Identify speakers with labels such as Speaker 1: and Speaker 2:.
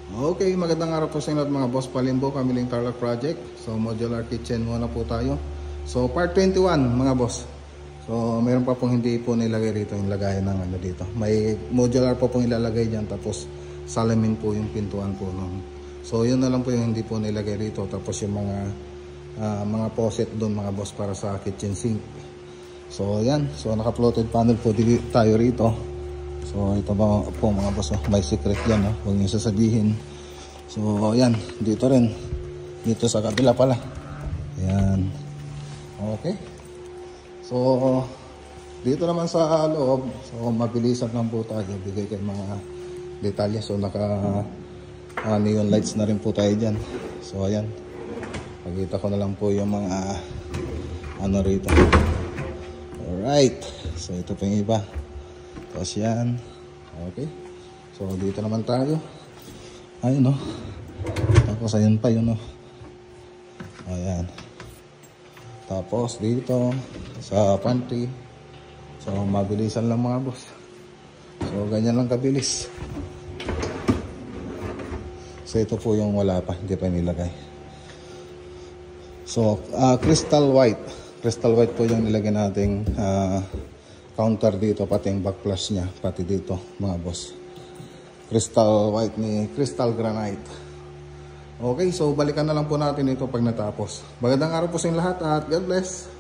Speaker 1: Okay, magandang araw po sa inyo mga boss Palimbo, Kamiling Tarlac Project. So modular kitchen muna po tayo. So part 21 mga boss. So mayroon pa pong hindi po nilagay rito yung lagayan ng ano dito. May modular po pong ilalagay diyan, tapos salamin po yung pintuan po no. So yun na lang po yung hindi po nilagay rito, tapos yung mga faucet doon mga boss para sa kitchen sink. So yan, so naka-floated panel po tayo rito. So ito ba po mga boss, may secret yan, huwag niyo sasabihin. So yan, dito rin, dito sa kabila pala. Yan. Okay. So dito naman sa loob, so mabilisan lang po tayo, bigay kay mga detalye. So naka neon lights na rin po tayo dyan. So ayan, pagkita ko na lang po yung mga ano rito. Alright, so ito po yung iba. Tapos yan. Okay. So dito naman tayo. Ayun Tapos ayun pa yun Ayan. Tapos dito sa pantry. So mabilisan lang mga boss. So ganyan lang kabilis. So ito po yung wala pa, hindi pa nilagay. So crystal white. Crystal white po yung nilagay nating counter dito, pati yung backflash niya, pati dito mga boss. Crystal white ni crystal granite. Okay, so balikan na lang po natin ito pag natapos. Magandang araw po sa inyo lahat at God bless.